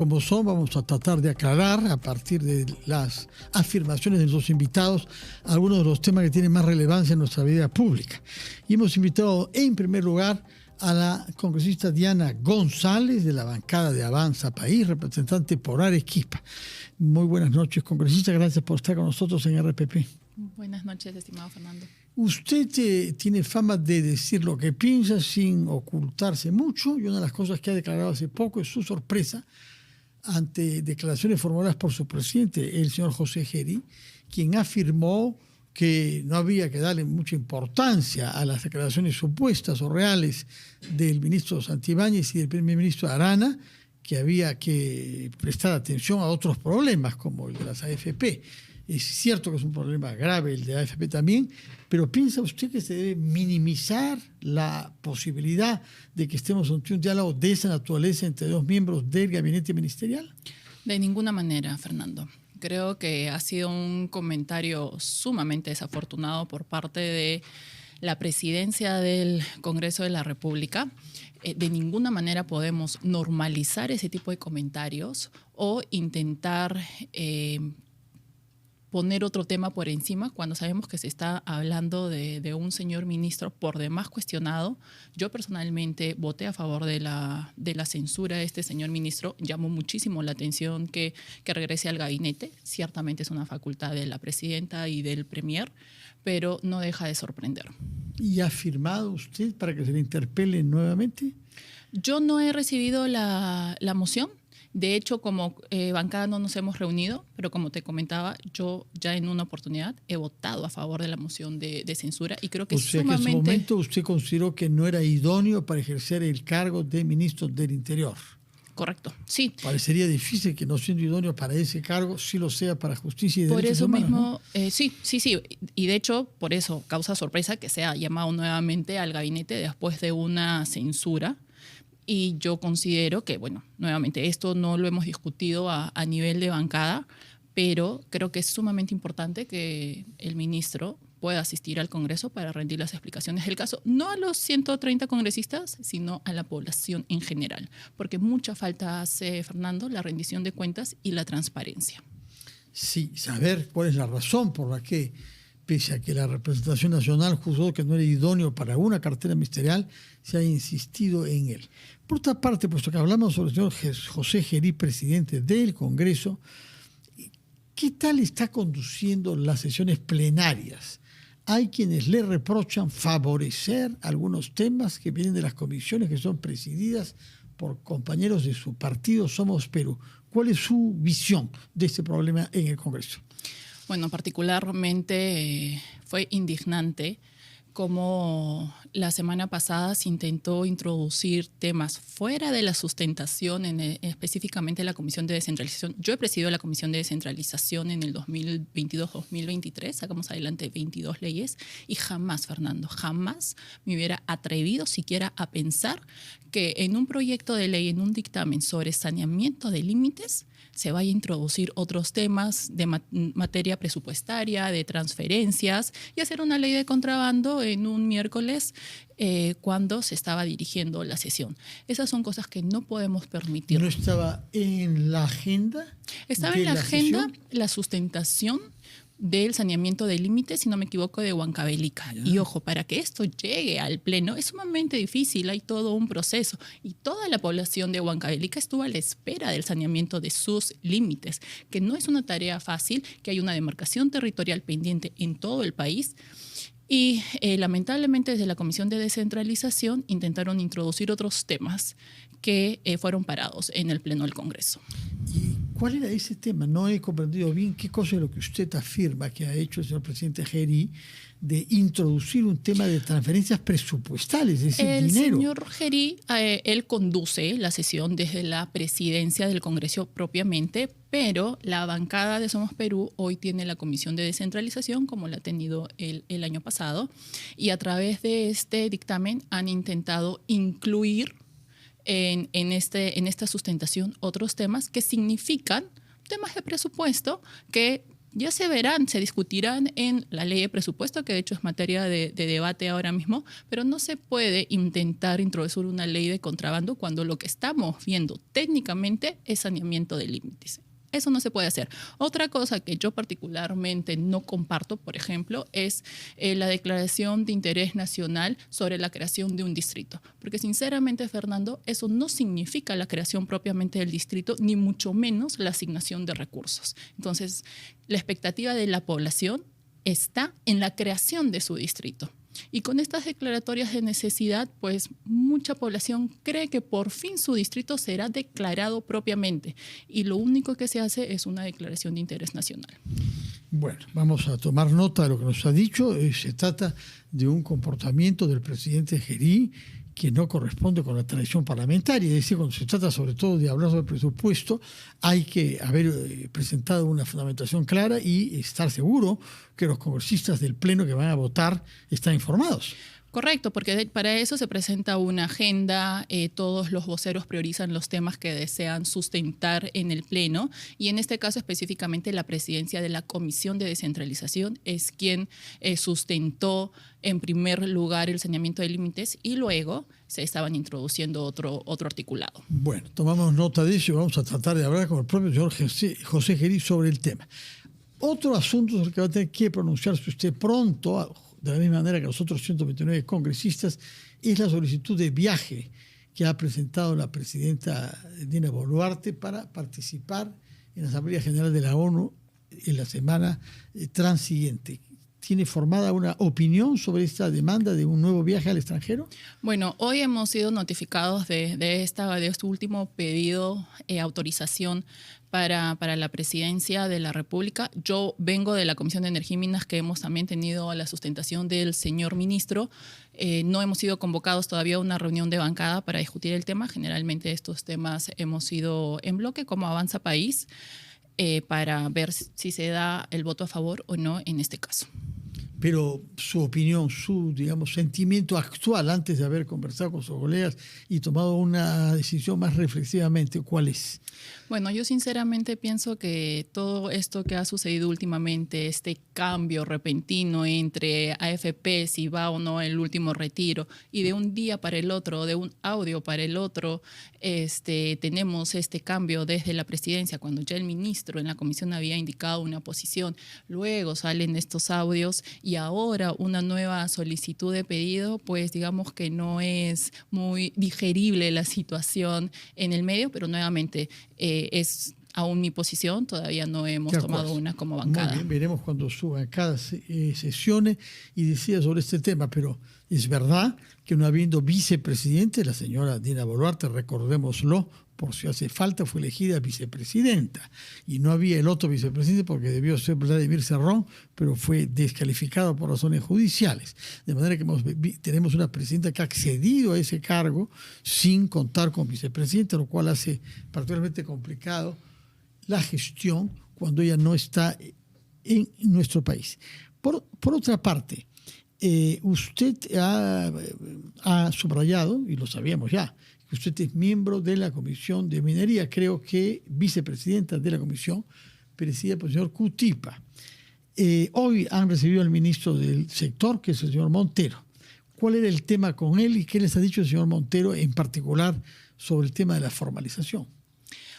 Como son, vamos a tratar de aclarar a partir de las afirmaciones de nuestros invitados algunos de los temas que tienen más relevancia en nuestra vida pública. Y hemos invitado en primer lugar a la congresista Diana González de la bancada de Avanza País, representante por Arequipa. Muy buenas noches, congresista, gracias por estar con nosotros en RPP. Buenas noches, estimado Fernando. Usted tiene fama de decir lo que piensa sin ocultarse mucho, y una de las cosas que ha declarado hace poco es su sorpresa ante declaraciones formuladas por su presidente, el señor José Gerí, quien afirmó que no había que darle mucha importancia a las declaraciones supuestas o reales del ministro Santibáñez y del primer ministro Arana, que había que prestar atención a otros problemas como el de las AFP. Es cierto que es un problema grave el de AFP también, pero ¿piensa usted que se debe minimizar la posibilidad de que estemos ante un diálogo de esa naturaleza entre dos miembros del gabinete ministerial? De ninguna manera, Fernando. Creo que ha sido un comentario sumamente desafortunado por parte de la presidencia del Congreso de la República. De ninguna manera podemos normalizar ese tipo de comentarios o intentar poner otro tema por encima cuando sabemos que se está hablando de un señor ministro por demás cuestionado. Yo personalmente voté a favor de la censura de este señor ministro. Llamó muchísimo la atención que regrese al gabinete. Ciertamente es una facultad de la presidenta y del premier, pero no deja de sorprender. ¿Y ha firmado usted para que se le interpele nuevamente? Yo no he recibido la moción. De hecho, como bancada no nos hemos reunido, pero como te comentaba, yo ya en una oportunidad he votado a favor de la moción de censura y creo que o sea, sumamente... que en ese momento usted consideró que no era idóneo para ejercer el cargo de ministro del Interior. Correcto, sí. Parecería difícil que no siendo idóneo para ese cargo, sí lo sea para justicia y por derechos eso humanos, mismo, ¿no? Sí. Y de hecho, por eso causa sorpresa que sea llamado nuevamente al gabinete después de una censura. Y yo considero que, bueno, nuevamente, esto no lo hemos discutido a nivel de bancada, pero creo que es sumamente importante que el ministro pueda asistir al Congreso para rendir las explicaciones del caso, no a los 130 congresistas, sino a la población en general, porque mucha falta hace, Fernando, la rendición de cuentas y la transparencia. Sí, saber cuál es la razón por la que, pese a que la representación nacional juzgó que no era idóneo para una cartera ministerial, se ha insistido en él. Por otra parte, puesto que hablamos sobre el señor José Gerí, presidente del Congreso, ¿qué tal está conduciendo las sesiones plenarias? Hay quienes le reprochan favorecer algunos temas que vienen de las comisiones que son presididas por compañeros de su partido Somos Perú. ¿Cuál es su visión de este problema en el Congreso? Bueno, particularmente fue indignante cómo la semana pasada se intentó introducir temas fuera de la sustentación, específicamente la Comisión de Descentralización. Yo he presidido la Comisión de Descentralización en el 2022-2023, sacamos adelante 22 leyes y jamás, Fernando, jamás me hubiera atrevido siquiera a pensar que en un proyecto de ley, en un dictamen sobre saneamiento de límites, se vaya a introducir otros temas de materia presupuestaria, de transferencias y hacer una ley de contrabando en un miércoles cuando se estaba dirigiendo la sesión. Esas son cosas que no podemos permitir. ¿No estaba en la agenda? Estaba en la agenda la sustentación del saneamiento de límites, si no me equivoco, de Huancavelica. Y ojo, para que esto llegue al Pleno es sumamente difícil, hay todo un proceso. Y toda la población de Huancavelica estuvo a la espera del saneamiento de sus límites, que no es una tarea fácil, que hay una demarcación territorial pendiente en todo el país. Y lamentablemente desde la Comisión de Descentralización intentaron introducir otros temas que fueron parados en el Pleno del Congreso. ¿Y cuál era ese tema? No he comprendido bien qué cosa es lo que usted afirma que ha hecho el señor presidente Gerí de introducir un tema de transferencias presupuestales, es decir, dinero. El señor Gerí, él conduce la sesión desde la presidencia del Congreso propiamente, pero la bancada de Somos Perú hoy tiene la Comisión de Descentralización, como la ha tenido el año pasado, y a través de este dictamen han intentado incluir en esta sustentación otros temas que significan temas de presupuesto que ya se verán, se discutirán en la ley de presupuesto, que de hecho es materia de debate ahora mismo, pero no se puede intentar introducir una ley de contrabando cuando lo que estamos viendo técnicamente es saneamiento de límites. Eso no se puede hacer. Otra cosa que yo particularmente no comparto, por ejemplo, es la declaración de interés nacional sobre la creación de un distrito. Porque sinceramente, Fernando, eso no significa la creación propiamente del distrito, ni mucho menos la asignación de recursos. Entonces, la expectativa de la población está en la creación de su distrito. Y con estas declaratorias de necesidad, pues mucha población cree que por fin su distrito será declarado propiamente. Y lo único que se hace es una declaración de interés nacional. Bueno, vamos a tomar nota de lo que nos ha dicho. Se trata de un comportamiento del presidente Gerí que no corresponde con la tradición parlamentaria. Es decir, cuando se trata sobre todo de hablar sobre presupuesto, hay que haber presentado una fundamentación clara y estar seguro que los congresistas del Pleno que van a votar están informados. Correcto, porque para eso se presenta una agenda, todos los voceros priorizan los temas que desean sustentar en el Pleno y en este caso específicamente la presidencia de la Comisión de Descentralización es quien sustentó en primer lugar el saneamiento de límites y luego se estaban introduciendo otro articulado. Bueno, tomamos nota de eso y vamos a tratar de hablar con el propio señor José Gerí sobre el tema. Otro asunto sobre el que va a tener que pronunciarse usted pronto, de la misma manera que los otros 129 congresistas, es la solicitud de viaje que ha presentado la presidenta Dina Boluarte para participar en la Asamblea General de la ONU en la semana transsiguiente. ¿Tiene formada una opinión sobre esta demanda de un nuevo viaje al extranjero? Bueno, hoy hemos sido notificados de este último pedido, autorización para la presidencia de la República. Yo vengo de la Comisión de Energía y Minas, que hemos también tenido la sustentación del señor ministro. No hemos sido convocados todavía a una reunión de bancada para discutir el tema. Generalmente estos temas hemos ido en bloque, como Avanza País, para ver si se da el voto a favor o no en este caso. Pero su opinión, su, digamos, sentimiento actual antes de haber conversado con sus colegas y tomado una decisión más reflexivamente, ¿cuál es? Bueno, yo sinceramente pienso que todo esto que ha sucedido últimamente, este cambio repentino entre AFP, si va o no el último retiro, y de un día para el otro, de un audio para el otro, tenemos este cambio desde la presidencia, cuando ya el ministro en la comisión había indicado una posición, luego salen estos audios y ahora una nueva solicitud de pedido, pues digamos que no es muy digerible la situación en el medio, pero nuevamente es aún mi posición, todavía no hemos tomado una como bancada. Muy bien, veremos cuando su bancada sesione y decida sobre este tema, pero es verdad que no habiendo vicepresidente, la señora Dina Boluarte, recordémoslo, por si hace falta, fue elegida vicepresidenta. Y no había el otro vicepresidente porque debió ser Vladimir Cerrón, pero fue descalificado por razones judiciales. De manera que tenemos una presidenta que ha accedido a ese cargo sin contar con vicepresidente, lo cual hace particularmente complicado la gestión cuando ella no está en nuestro país. Por otra parte, usted ha subrayado, y lo sabíamos ya, que usted es miembro de la Comisión de Minería, creo que vicepresidenta de la comisión, presidida por el señor Cutipa. Hoy han recibido al ministro del sector, que es el señor Montero. ¿Cuál era el tema con él y qué les ha dicho el señor Montero en particular sobre el tema de la formalización?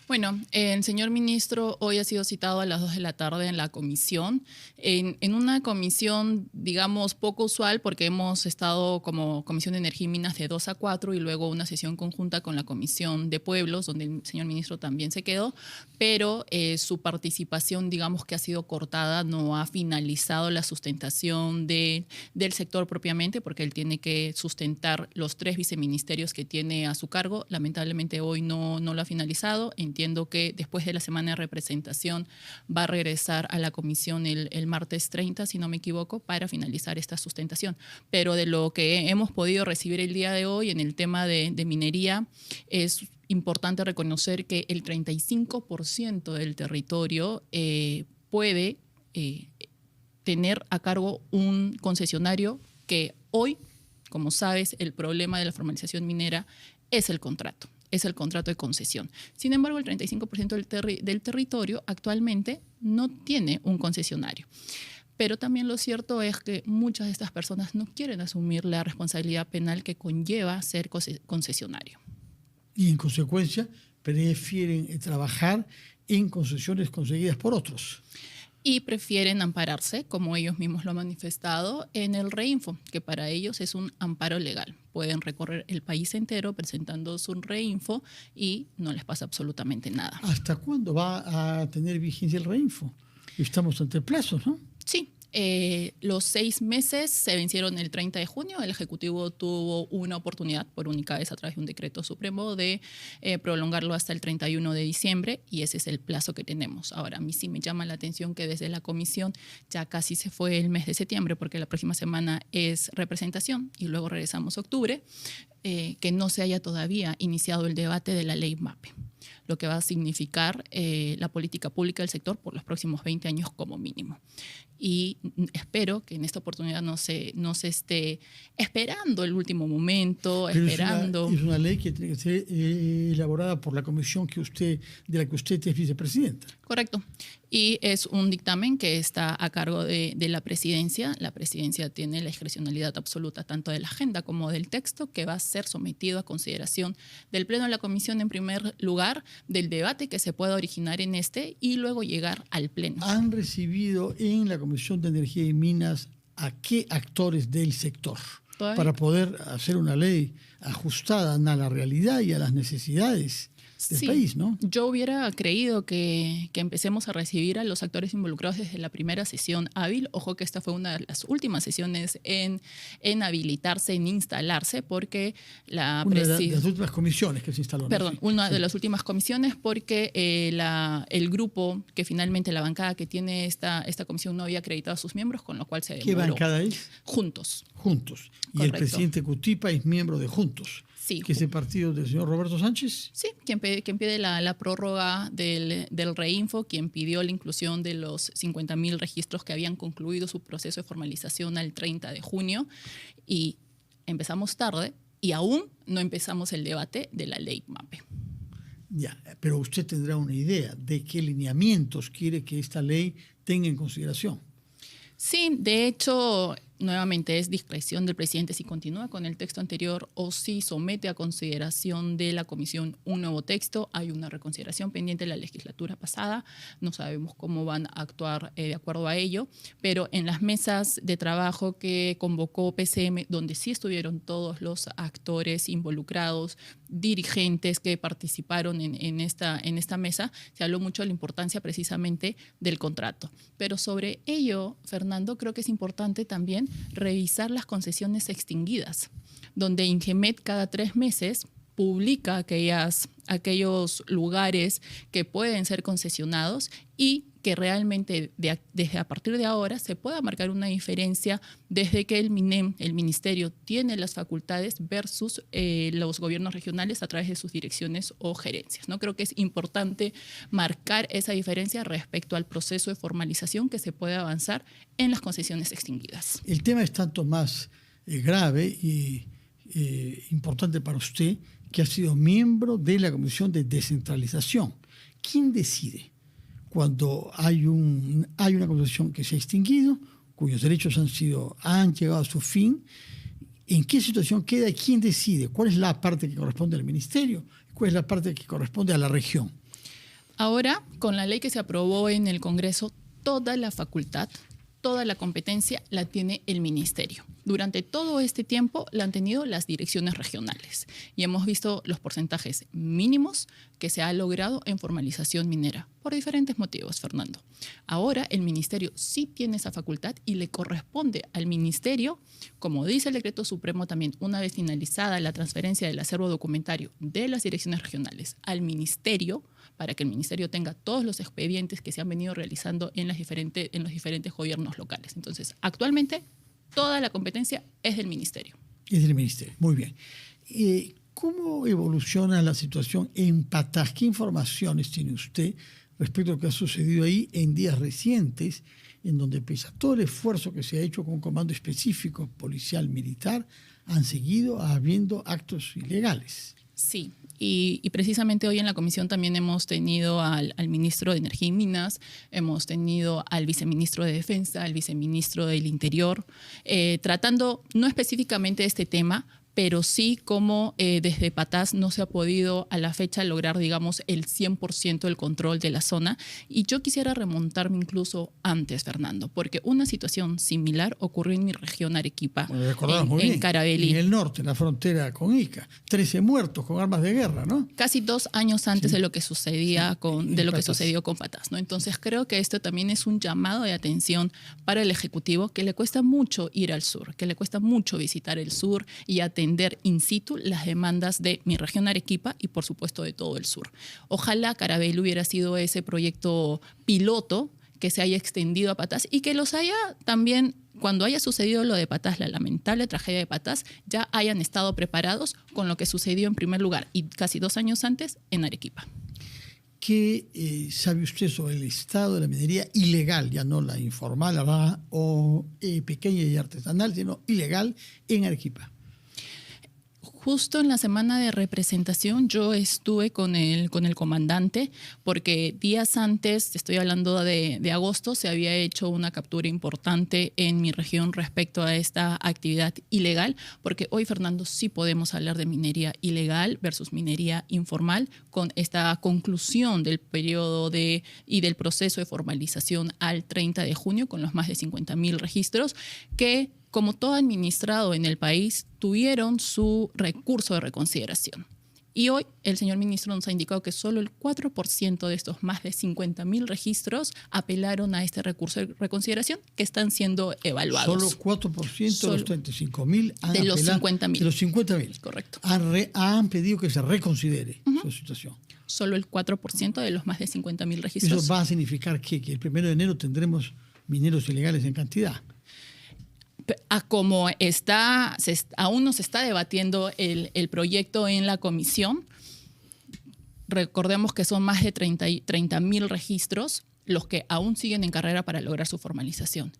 Bueno, el señor ministro hoy ha sido citado a las 2 de la tarde en la comisión, en una comisión, digamos, poco usual porque hemos estado como Comisión de Energía y Minas de 2 a 4 y luego una sesión conjunta con la Comisión de Pueblos, donde el señor ministro también se quedó, pero su participación, digamos que ha sido cortada, no ha finalizado la sustentación del sector propiamente porque él tiene que sustentar los 3 viceministerios que tiene a su cargo. Lamentablemente hoy no lo ha finalizado. Entiendo que después de la semana de representación va a regresar a la comisión el martes 30, si no me equivoco, para finalizar esta sustentación. Pero de lo que hemos podido recibir el día de hoy en el tema de minería, es importante reconocer que el 35% del territorio puede tener a cargo un concesionario que hoy, como sabes, el problema de la formalización minera es el contrato. es el contrato de concesión. Sin embargo, el 35% del territorio actualmente no tiene un concesionario. Pero también lo cierto es que muchas de estas personas no quieren asumir la responsabilidad penal que conlleva ser concesionario. Y en consecuencia prefieren trabajar en concesiones conseguidas por otros. Y prefieren ampararse, como ellos mismos lo han manifestado, en el Reinfo, que para ellos es un amparo legal. Pueden recorrer el país entero presentando su Reinfo y no les pasa absolutamente nada. ¿Hasta cuándo va a tener vigencia el Reinfo? Estamos ante plazos, ¿no? Sí. Los 6 meses se vencieron el 30 de junio. El Ejecutivo tuvo una oportunidad, por única vez a través de un decreto supremo, de prolongarlo hasta el 31 de diciembre y ese es el plazo que tenemos. Ahora, a mí sí me llama la atención que desde la comisión ya casi se fue el mes de septiembre porque la próxima semana es representación y luego regresamos a octubre, que no se haya todavía iniciado el debate de la ley MAPE, lo que va a significar la política pública del sector por los próximos 20 años como mínimo. Y espero que en esta oportunidad no se esté esperando el último momento, pero esperando... Es una ley que tiene que ser elaborada por la comisión de la que usted es vicepresidenta. Correcto. Y es un dictamen que está a cargo de la presidencia. La presidencia tiene la discrecionalidad absoluta tanto de la agenda como del texto, que va a ser sometido a consideración del Pleno de la Comisión en primer lugar, del debate que se pueda originar en este y luego llegar al Pleno. ¿Han recibido en la Comisión de Energía y Minas a qué actores del sector para poder hacer una ley ajustada a la realidad y a las necesidades del país, ¿no? Yo hubiera creído que empecemos a recibir a los actores involucrados desde la primera sesión hábil. Ojo que esta fue una de las últimas sesiones en habilitarse, en instalarse, porque una de las últimas comisiones que se instaló. Perdón, una de las últimas comisiones porque el grupo que finalmente, la bancada que tiene esta comisión no había acreditado a sus miembros, con lo cual se demoró. ¿Qué bancada es? Juntos. Juntos. Y correcto. El presidente Cutipa es miembro de Juntos. Sí. ¿Que es el partido del señor Roberto Sánchez? Sí, quien pide la prórroga del Reinfo, quien pidió la inclusión de los 50.000 registros que habían concluido su proceso de formalización al 30 de junio. Y empezamos tarde y aún no empezamos el debate de la ley MAPE. Ya, pero usted tendrá una idea de qué lineamientos quiere que esta ley tenga en consideración. Sí, de hecho, nuevamente es discreción del presidente si continúa con el texto anterior o si somete a consideración de la comisión un nuevo texto. Hay una reconsideración pendiente de la legislatura pasada, no sabemos cómo van a actuar de acuerdo a ello, pero en las mesas de trabajo que convocó PCM, donde sí estuvieron todos los actores involucrados, dirigentes que participaron en esta mesa, se habló mucho de la importancia precisamente del contrato. Pero sobre ello, Fernando, creo que es importante también revisar las concesiones extinguidas, donde Ingemet cada 3 meses publica aquellos lugares que pueden ser concesionados y que realmente desde a partir de ahora se pueda marcar una diferencia desde que el MINEM, el ministerio, tiene las facultades versus los gobiernos regionales a través de sus direcciones o gerencias, ¿no? Creo que es importante marcar esa diferencia respecto al proceso de formalización que se puede avanzar en las concesiones extinguidas. El tema es tanto más grave y importante para usted que ha sido miembro de la Comisión de Descentralización. ¿Quién decide cuando hay una concesión que se ha extinguido, cuyos derechos han llegado a su fin? ¿En qué situación queda y quién decide? ¿Cuál es la parte que corresponde al ministerio? ¿Cuál es la parte que corresponde a la región? Ahora, con la ley que se aprobó en el Congreso, toda la facultad, toda la competencia la tiene el ministerio. Durante todo este tiempo la han tenido las direcciones regionales y hemos visto los porcentajes mínimos que se ha logrado en formalización minera por diferentes motivos, Fernando. Ahora el ministerio sí tiene esa facultad y le corresponde al ministerio, como dice el decreto supremo también, una vez finalizada la transferencia del acervo documentario de las direcciones regionales al ministerio, para que el ministerio tenga todos los expedientes que se han venido realizando en los diferentes gobiernos locales. Entonces, actualmente, toda la competencia es del ministerio. Es del ministerio, muy bien. ¿Cómo evoluciona la situación en Patás? ¿Qué informaciones tiene usted respecto a lo que ha sucedido ahí en días recientes, en donde pese a todo el esfuerzo que se ha hecho con un comando específico policial militar, han seguido habiendo actos ilegales? Sí, y precisamente hoy en la comisión también hemos tenido al ministro de Energía y Minas, hemos tenido al viceministro de Defensa, al viceministro del Interior, tratando no específicamente este tema, pero sí como desde Patás no se ha podido a la fecha lograr, digamos, el 100% del control de la zona. Y yo quisiera remontarme incluso antes, Fernando, porque una situación similar ocurrió en mi región Arequipa, en Carabelí. En el norte, en la frontera con Ica. 13 muertos con armas de guerra, ¿no? Casi 2 años antes de lo que sucedía de lo que sucedió con Patás, ¿no? Entonces creo que esto también es un llamado de atención para el Ejecutivo, que le cuesta mucho ir al sur, que le cuesta mucho visitar el sur y atender in situ las demandas de mi región Arequipa y por supuesto de todo el sur. Ojalá Carabelí hubiera sido ese proyecto piloto que se haya extendido a Patás y que los haya también, cuando haya sucedido lo de Patás, la lamentable tragedia de Patás, ya hayan estado preparados con lo que sucedió en primer lugar y casi 2 años antes en Arequipa. ¿Qué sabe usted sobre el estado de la minería ilegal, ya no la informal, ¿verdad? O pequeña y artesanal, sino ilegal en Arequipa? Justo en la semana de representación yo estuve con el comandante porque días antes, estoy hablando de agosto, se había hecho una captura importante en mi región respecto a esta actividad ilegal, porque hoy, Fernando, sí podemos hablar de minería ilegal versus minería informal con esta conclusión del periodo y del proceso de formalización al 30 de junio con los más de 50.000 registros que, como todo administrado en el país, tuvieron su recurso de reconsideración. Y hoy el señor ministro nos ha indicado que solo el 4% de estos más de 50.000 registros apelaron a este recurso de reconsideración que están siendo evaluados. Solo 4% de los 35.000 han de los 50.000. De los 50.000. Correcto. Han pedido que se reconsidere su situación. Solo el 4% de los más de 50.000 registros. ¿Eso va a significar que el 1 de enero tendremos mineros ilegales en cantidad? Como aún no se está debatiendo el proyecto en la comisión, recordemos que son más de 30.000 registros los que aún siguen en carrera para lograr su formalización.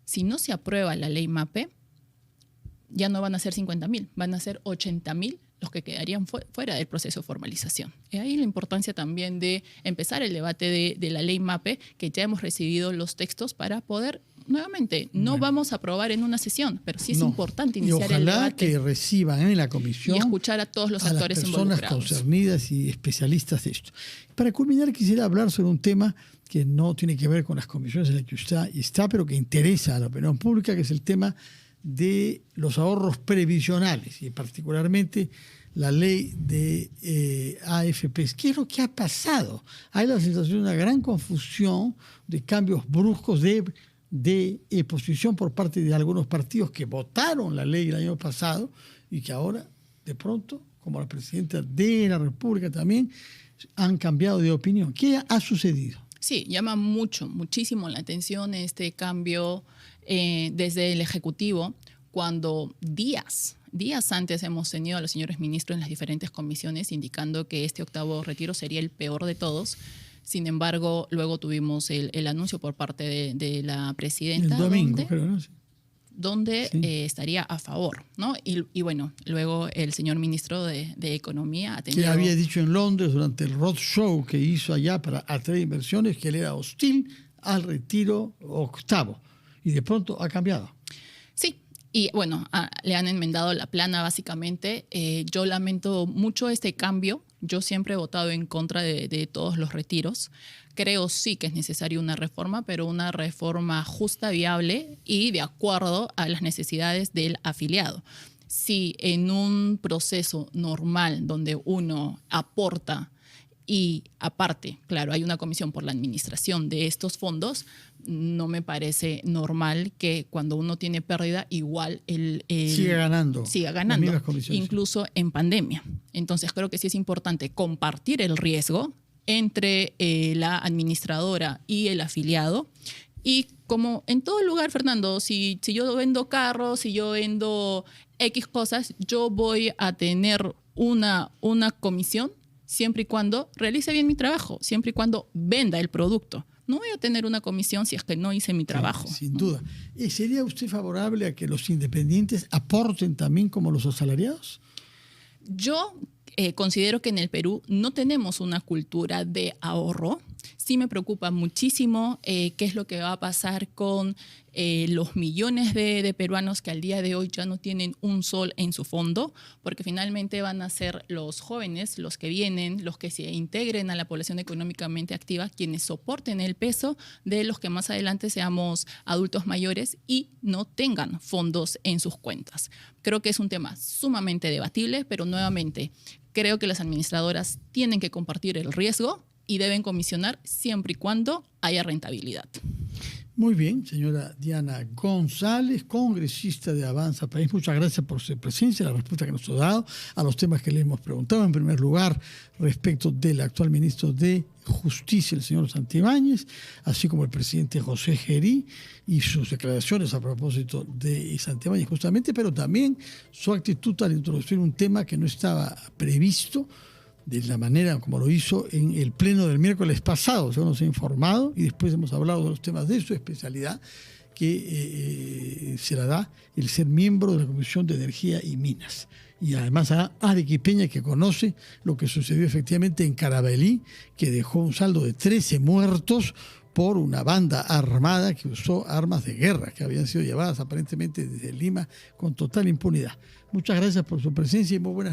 Si no se aprueba la ley MAPE, ya no van a ser 50.000, van a ser 80.000 los que quedarían fuera del proceso de formalización. Y ahí la importancia también de empezar el debate de la ley MAPE, que ya hemos recibido los textos para poder, nuevamente, no vamos a aprobar en una sesión, pero sí es importante iniciar el debate. Y ojalá que reciban en la comisión y escuchar a todos los actores involucrados. A las personas concernidas y especialistas de esto. Para culminar, quisiera hablar sobre un tema que no tiene que ver con las comisiones en las que usted está, pero que interesa a la opinión pública, que es el tema de los ahorros previsionales y particularmente la ley de AFPs. ¿Qué es lo que ha pasado? Hay la sensación de una gran confusión, de cambios bruscos de posición por parte de algunos partidos que votaron la ley el año pasado y que ahora, de pronto, como la presidenta de la República también, han cambiado de opinión. ¿Qué ha sucedido? Sí, llama muchísimo la atención este cambio desde el Ejecutivo, cuando días antes hemos tenido a los señores ministros en las diferentes comisiones indicando que este 8º retiro sería el peor de todos. Sin embargo, luego tuvimos el anuncio por parte de la presidenta. El domingo, creo, ¿no? Sí. Donde estaría a favor, ¿no? Y bueno, luego el señor ministro de Economía ha tenido... Que había dicho en Londres durante el roadshow que hizo allá para atraer inversiones que él era hostil al retiro 8º. Y de pronto ha cambiado. Sí, y bueno, le han enmendado la plana básicamente. Yo lamento mucho este cambio. Yo siempre he votado en contra de todos los retiros. Creo sí que es necesaria una reforma, pero una reforma justa, viable y de acuerdo a las necesidades del afiliado. Si en un proceso normal donde uno aporta y aparte, claro, hay una comisión por la administración de estos fondos, no me parece normal que cuando uno tiene pérdida, igual siga ganando, incluso en pandemia. Entonces creo que sí es importante compartir el riesgo entre la administradora y el afiliado. Y como en todo lugar, Fernando, si yo vendo carros, si yo vendo X cosas, yo voy a tener una comisión siempre y cuando realice bien mi trabajo, siempre y cuando venda el producto. No voy a tener una comisión si es que no hice mi trabajo. Sin duda. ¿Sería usted favorable a que los independientes aporten también como los asalariados? Yo Considero que en el Perú no tenemos una cultura de ahorro. Sí me preocupa muchísimo qué es lo que va a pasar con los millones de peruanos que al día de hoy ya no tienen un sol en su fondo, porque finalmente van a ser los jóvenes, los que vienen, los que se integren a la población económicamente activa, quienes soporten el peso de los que más adelante seamos adultos mayores y no tengan fondos en sus cuentas. Creo que es un tema sumamente debatible, pero nuevamente creo que las administradoras tienen que compartir el riesgo y deben comisionar siempre y cuando haya rentabilidad. Muy bien, señora Diana González, congresista de Avanza País. Muchas gracias por su presencia, la respuesta que nos ha dado a los temas que le hemos preguntado. En primer lugar, respecto del actual ministro de Justicia, el señor Santibáñez, así como el presidente José Gerí y sus declaraciones a propósito de Santibáñez justamente, pero también su actitud al introducir un tema que no estaba previsto, de la manera como lo hizo en el pleno del miércoles pasado. Yo nos he informado y después hemos hablado de los temas de su especialidad, que se la da el ser miembro de la Comisión de Energía y Minas. Y además a arequipeña, que conoce lo que sucedió efectivamente en Carabalí, que dejó un saldo de 13 muertos por una banda armada que usó armas de guerra que habían sido llevadas aparentemente desde Lima con total impunidad. Muchas gracias por su presencia y muy buenas noches.